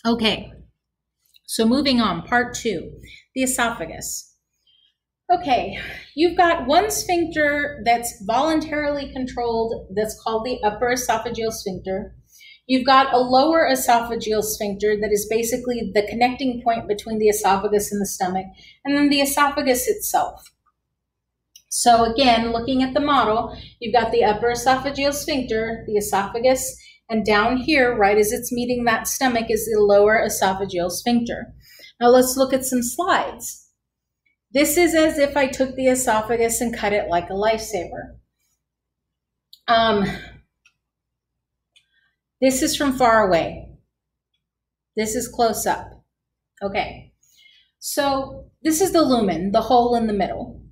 Okay, so moving on, part 2, the esophagus. Okay, you've got one sphincter that's voluntarily controlled, that's called the upper esophageal sphincter. You've got a lower esophageal sphincter that is basically the connecting point between the esophagus and the stomach, and then the esophagus itself. So again, looking at the model, you've got the upper esophageal sphincter, the esophagus, and down here, right as it's meeting that stomach, is the lower esophageal sphincter. Now let's look at some slides. This is as if I took the esophagus and cut it like a lifesaver. This is from far away. This is close up. Okay, so this is the lumen, the hole in the middle.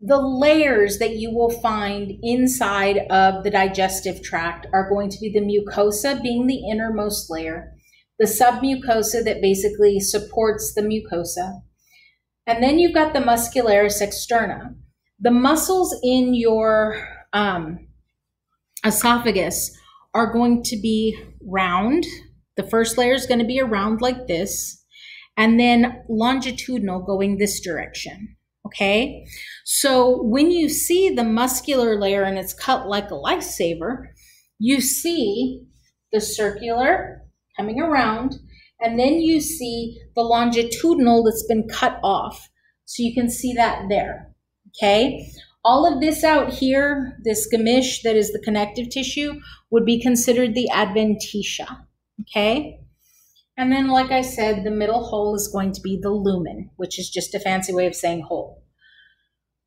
The layers that you will find inside of the digestive tract are going to be the mucosa being the innermost layer, the submucosa that basically supports the mucosa. And then you've got the muscularis externa. The muscles in your esophagus are going to be round. The first layer is going to be around like this, and then longitudinal going this direction. Okay, so when you see the muscular layer and it's cut like a lifesaver, you see the circular coming around, and then you see the longitudinal that's been cut off. So you can see that there. Okay, all of this out here, this gamish that is the connective tissue, would be considered the adventitia. Okay, and then like I said, the middle hole is going to be the lumen, which is just a fancy way of saying hole.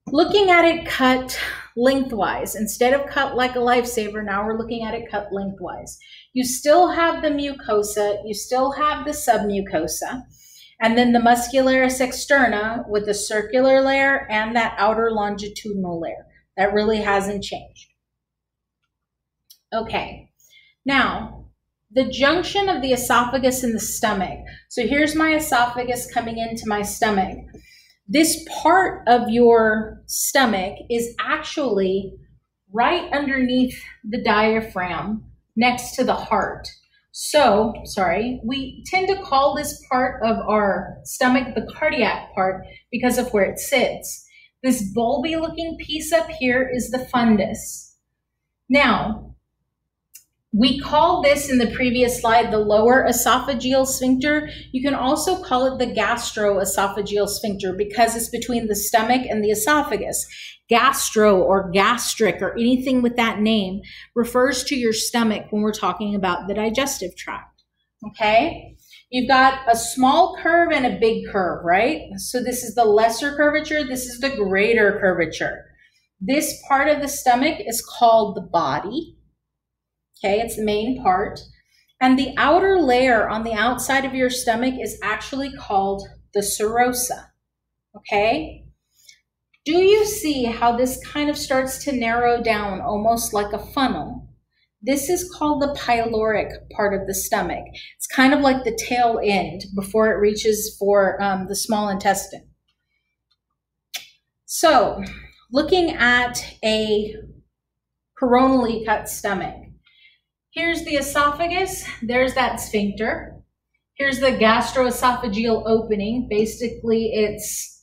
Looking at it cut lengthwise, instead of cut like a lifesaver, now we're looking at it cut lengthwise. You still have the mucosa, you still have the submucosa, and then the muscularis externa with the circular layer and that outer longitudinal layer. That really hasn't changed. Okay, now the junction of the esophagus and the stomach. So here's my esophagus coming into my stomach. This part of your stomach is actually right underneath the diaphragm next to the heart. So, we tend to call this part of our stomach the cardiac part because of where it sits. This bulby looking piece up here is the fundus. Now, we call this in the previous slide the lower esophageal sphincter. You can also call it the gastroesophageal sphincter because it's between the stomach and the esophagus. Gastro or gastric or anything with that name refers to your stomach when we're talking about the digestive tract. Okay? You've got a small curve and a big curve, right? So this is the lesser curvature, this is the greater curvature. This part of the stomach is called the body. Okay, it's the main part. And the outer layer on the outside of your stomach is actually called the serosa. Okay? Do you see how this kind of starts to narrow down almost like a funnel? This is called the pyloric part of the stomach. It's kind of like the tail end before it reaches for the small intestine. So, looking at a coronally cut stomach, here's the esophagus, there's that sphincter. Here's the gastroesophageal opening. Basically, it's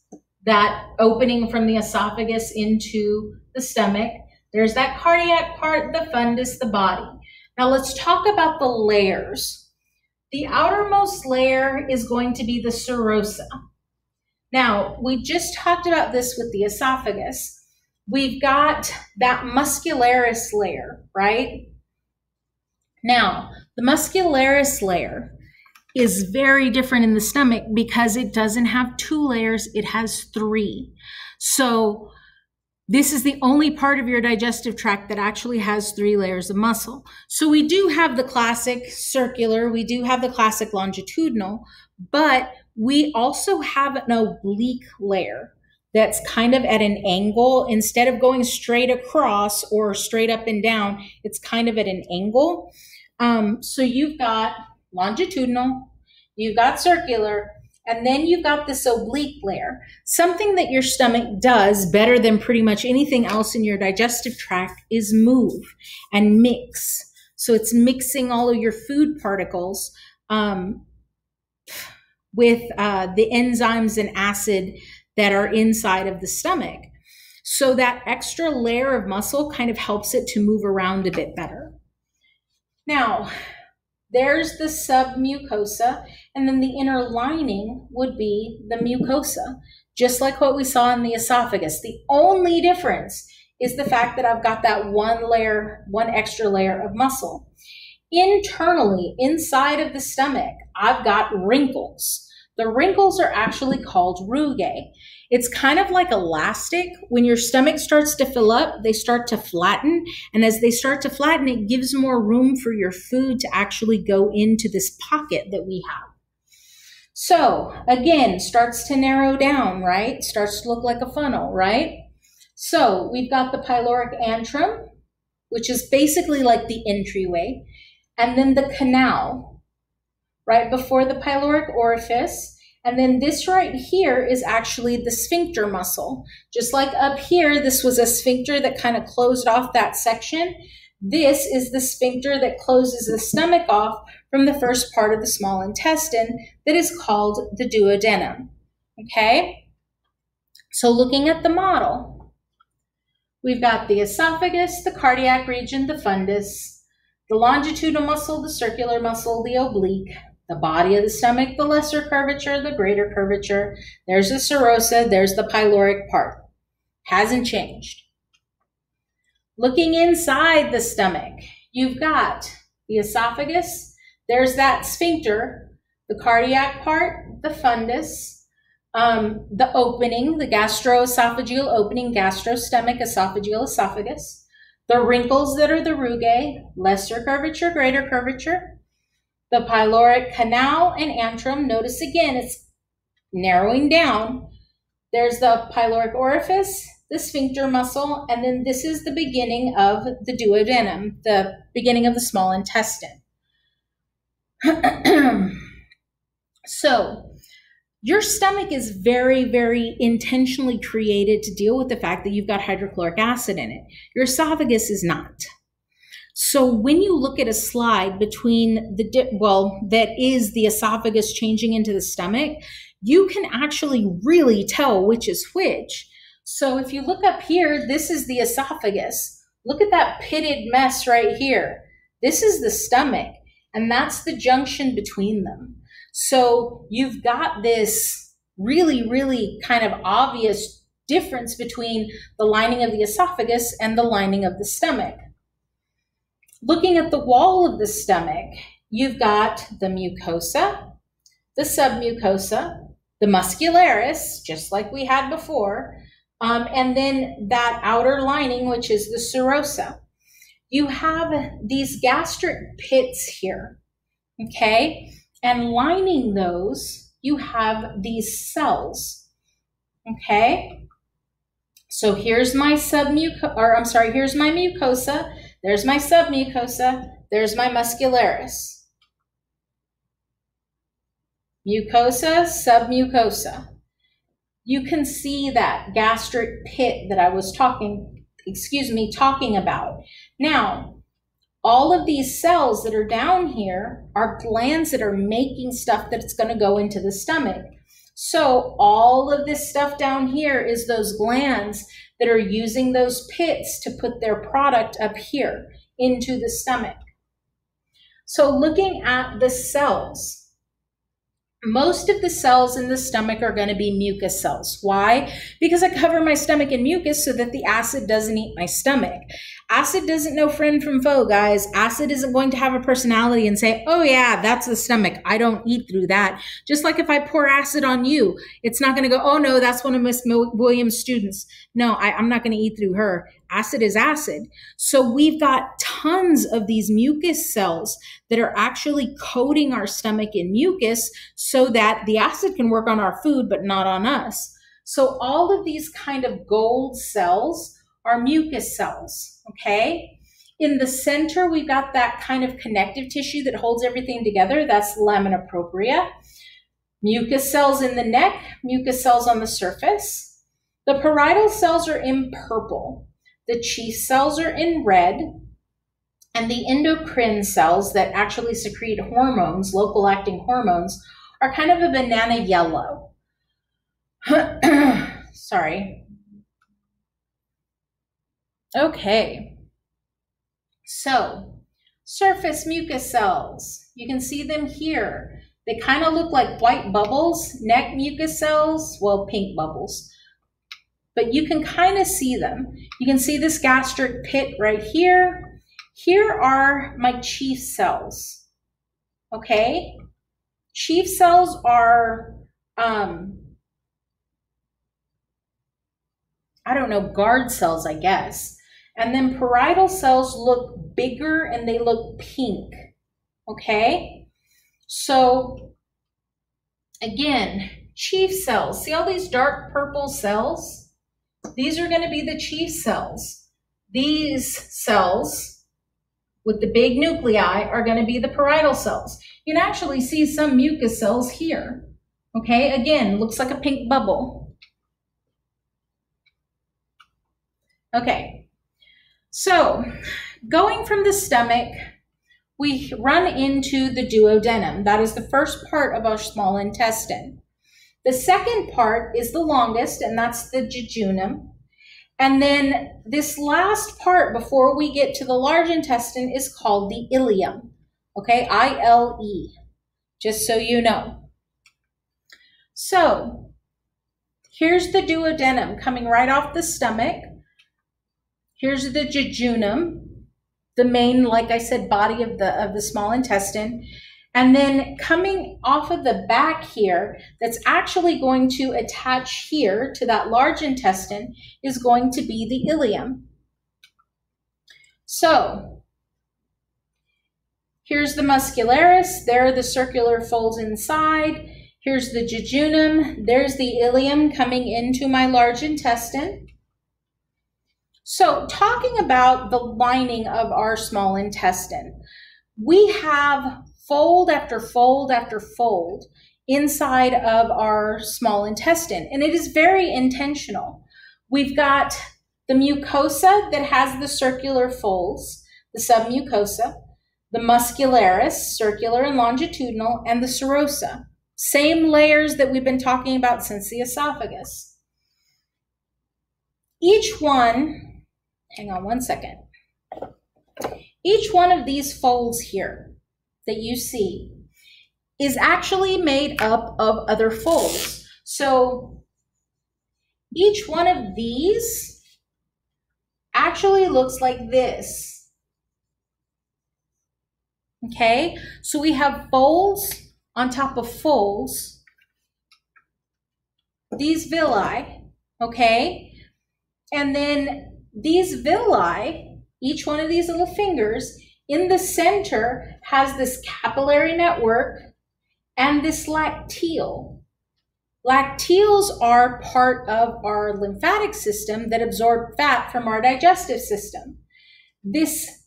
that opening from the esophagus into the stomach. There's that cardiac part, the fundus, the body. Now let's talk about the layers. The outermost layer is going to be the serosa. Now, we just talked about this with the esophagus. We've got that muscularis layer, right? Now, the muscularis layer is very different in the stomach because it doesn't have 2 layers, it has 3. So this is the only part of your digestive tract that actually has 3 layers of muscle. So we do have the classic circular, we do have the classic longitudinal, but we also have an oblique layer that's kind of at an angle. Instead of going straight across or straight up and down, it's kind of at an angle. So you've got longitudinal, you've got circular, and then you've got this oblique layer. Something that your stomach does better than pretty much anything else in your digestive tract is move and mix. So it's mixing all of your food particles with the enzymes and acid that are inside of the stomach. So that extra layer of muscle kind of helps it to move around a bit better. Now, there's the submucosa, and then the inner lining would be the mucosa, just like what we saw in the esophagus. The only difference is the fact that I've got that one extra layer of muscle. Internally, inside of the stomach, I've got wrinkles. The wrinkles are actually called rugae. It's kind of like elastic. When your stomach starts to fill up, they start to flatten. And as they start to flatten, it gives more room for your food to actually go into this pocket that we have. So again, starts to narrow down, right? Starts to look like a funnel, right? So we've got the pyloric antrum, which is basically like the entryway, and then the canal right before the pyloric orifice. And then this right here is actually the sphincter muscle. Just like up here, this was a sphincter that kind of closed off that section. This is the sphincter that closes the stomach off from the first part of the small intestine that is called the duodenum, okay? So looking at the model, we've got the esophagus, the cardiac region, the fundus, the longitudinal muscle, the circular muscle, the oblique, the body of the stomach, the lesser curvature, the greater curvature. There's the serosa, there's the pyloric part. Hasn't changed. Looking inside the stomach, you've got the esophagus, there's that sphincter, the cardiac part, the fundus, the opening, the gastroesophageal opening, gastrostomach, esophageal esophagus, the wrinkles that are the rugae, lesser curvature, greater curvature, the pyloric canal and antrum. Notice again, it's narrowing down. There's the pyloric orifice, the sphincter muscle, and then this is the beginning of the duodenum, the beginning of the small intestine. So your stomach is very, very intentionally created to deal with the fact that you've got hydrochloric acid in it. Your esophagus is not. So when you look at a slide between that is the esophagus changing into the stomach, you can actually really tell which is which. So if you look up here, this is the esophagus. Look at that pitted mess right here. This is the stomach, and that's the junction between them. So you've got this really, really kind of obvious difference between the lining of the esophagus and the lining of the stomach. Looking at the wall of the stomach, you've got the mucosa, the submucosa, the muscularis, just like we had before, and then that outer lining, which is the serosa. You have these gastric pits here, okay? And lining those, you have these cells, okay? So here's my here's my mucosa. There's my submucosa, there's my muscularis. Mucosa, submucosa. You can see that gastric pit that I was talking about. Now, all of these cells that are down here are glands that are making stuff that's going to go into the stomach. So all of this stuff down here is those glands that are using those pits to put their product up here into the stomach. So looking at the cells, most of the cells in the stomach are going to be mucus cells. Why? Because I cover my stomach in mucus so that the acid doesn't eat my stomach. Acid doesn't know friend from foe, guys. Acid isn't going to have a personality and say, oh yeah, that's the stomach. I don't eat through that. Just like if I pour acid on you, it's not going to go, oh no, that's one of Miss Williams' students. No, I'm not going to eat through her. Acid is acid. So we've got tons of these mucus cells that are actually coating our stomach in mucus so that the acid can work on our food, but not on us. So all of these kind of gold cells are mucus cells, okay? In the center, we've got that kind of connective tissue that holds everything together. That's lamina propria. Mucus cells in the neck, mucus cells on the surface. The parietal cells are in purple. The chief cells are in red. And the endocrine cells that actually secrete hormones, local acting hormones, are kind of a banana yellow. Sorry. Okay. So, surface mucus cells. You can see them here. They kind of look like white bubbles. Neck mucus cells, well, pink bubbles. But you can kind of see them. You can see this gastric pit right here. Here are my chief cells. Okay? Chief cells are, I don't know, guard cells, I guess. And then parietal cells look bigger and they look pink. Okay? So, again, chief cells. See all these dark purple cells? These are going to be the chief cells. These cells with the big nuclei are going to be the parietal cells. You can actually see some mucus cells here. Okay, again, looks like a pink bubble. Okay, so going from the stomach, we run into the duodenum. That is the first part of our small intestine. The second part is the longest, and that's the jejunum. And then this last part before we get to the large intestine is called the ileum. Okay, I-L-E, just so you know. So here's the duodenum coming right off the stomach. Here's the jejunum, the main, like I said, body of the small intestine. And then coming off of the back here, that's actually going to attach here to that large intestine is going to be the ileum. So here's the muscularis, there are the circular folds inside. Here's the jejunum, there's the ileum coming into my large intestine. So talking about the lining of our small intestine, we have fold after fold after fold inside of our small intestine, and it is very intentional. We've got the mucosa that has the circular folds, the submucosa, the muscularis, circular and longitudinal, and the serosa. Same layers that we've been talking about since the esophagus. Each one, hang on one second. Each one of these folds here that you see is actually made up of other folds. So each one of these actually looks like this. Okay, so we have folds on top of folds, these villi, okay, and then these villi, each one of these little fingers, in the center has this capillary network and this lacteal. Lacteals are part of our lymphatic system that absorb fat from our digestive system. This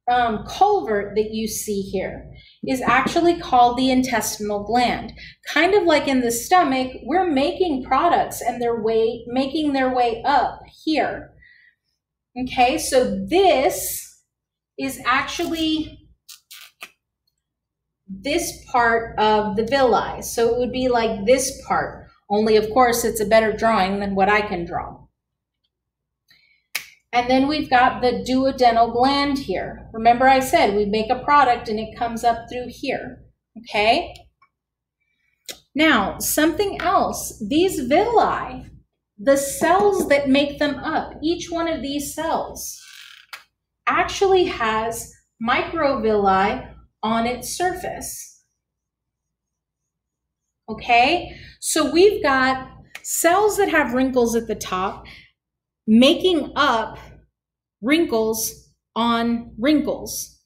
culvert that you see here is actually called the intestinal gland. Kind of like in the stomach, we're making products and they're making their way up here. Okay, so this is actually this part of the villi. So it would be like this part, only of course it's a better drawing than what I can draw. And then we've got the duodenal gland here. Remember I said we make a product and it comes up through here, okay? Now, something else, these villi, the cells that make them up, each one of these cells actually has microvilli on its surface. Okay, so we've got cells that have wrinkles at the top making up wrinkles on wrinkles.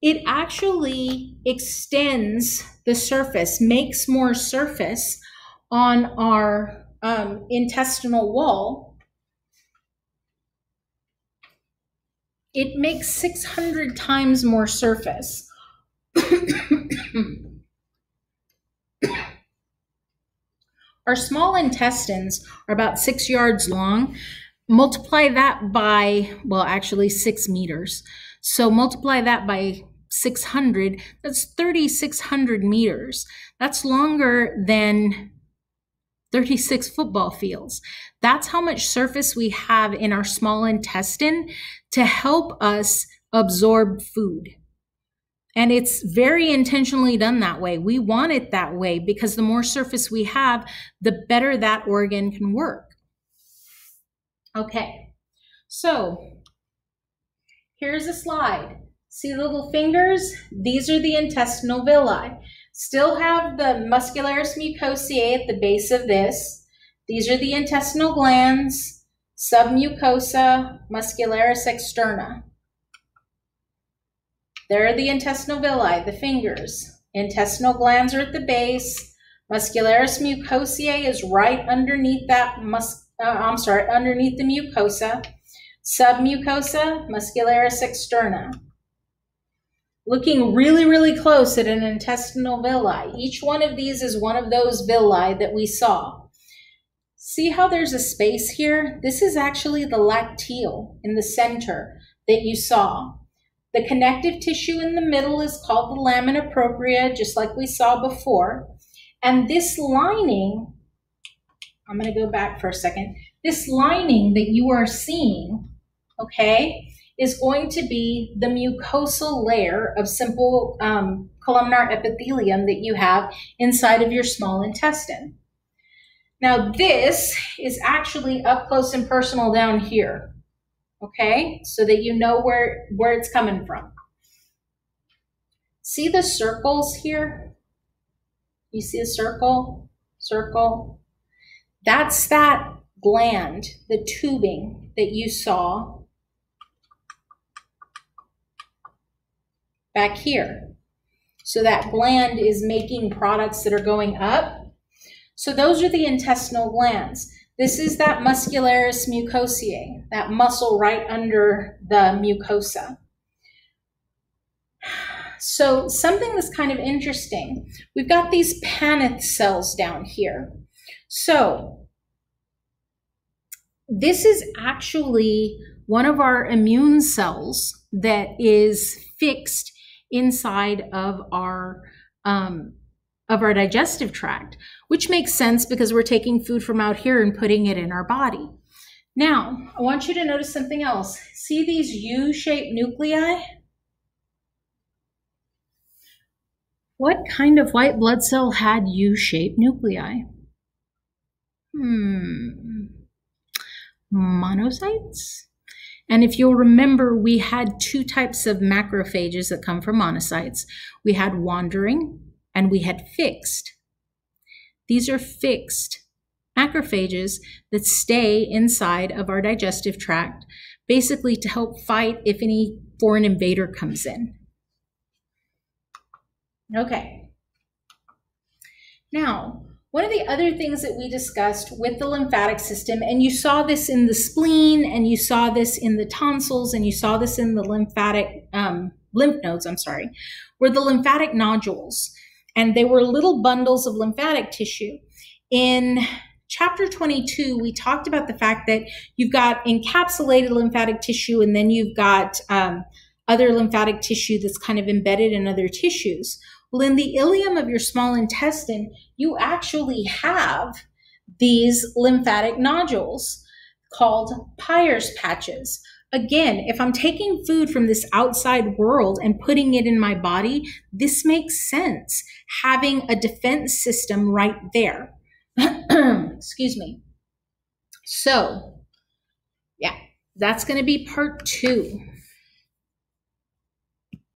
It actually extends the surface, makes more surface on our intestinal wall. It makes 600 times more surface. Our small intestines are about 6 yards long. Multiply that by, well, actually 6 meters. So multiply that by 600, that's 3,600 meters. That's longer than 36 football fields. That's how much surface we have in our small intestine to help us absorb food. And it's very intentionally done that way. We want it that way because the more surface we have, the better that organ can work. Okay, so here's a slide. See the little fingers? These are the intestinal villi. Still have the muscularis mucosae at the base of this. These are the intestinal glands, submucosa, muscularis externa. There are the intestinal villi, the fingers. Intestinal glands are at the base. Muscularis mucosae is right underneath that underneath the mucosa. Submucosa, muscularis externa. Looking really, really close at an intestinal villi. Each one of these is one of those villi that we saw. See how there's a space here? This is actually the lacteal in the center that you saw. The connective tissue in the middle is called the lamina propria, just like we saw before. And this lining, I'm going to go back for a second. This lining that you are seeing, okay, is going to be the mucosal layer of simple columnar epithelium that you have inside of your small intestine. Now this is actually up close and personal down here, okay, so that you know where it's coming from. See the circles here? You see a circle, circle? That's that gland, the tubing that you saw back here. So that gland is making products that are going up. So those are the intestinal glands. This is that muscularis mucosae, that muscle right under the mucosa. So something that's kind of interesting, we've got these Paneth cells down here. So this is actually one of our immune cells that is fixed inside of our digestive tract, which makes sense because we're taking food from out here and putting it in our body. Now, I want you to notice something else. See these U-shaped nuclei? What kind of white blood cell had U-shaped nuclei? Monocytes? And if you'll remember, we had two types of macrophages that come from monocytes. We had wandering and we had fixed. These are fixed macrophages that stay inside of our digestive tract, basically to help fight if any foreign invader comes in. Okay. Now, one of the other things that we discussed with the lymphatic system, and you saw this in the spleen, and you saw this in the tonsils, and you saw this in the lymphatic lymph nodes, were the lymphatic nodules. And they were little bundles of lymphatic tissue. In chapter 22, we talked about the fact that you've got encapsulated lymphatic tissue, and then you've got other lymphatic tissue that's kind of embedded in other tissues. Well, in the ileum of your small intestine, you actually have these lymphatic nodules called Peyer's patches. Again, if I'm taking food from this outside world and putting it in my body, this makes sense, having a defense system right there. Excuse me. So, yeah, that's going to be part 2.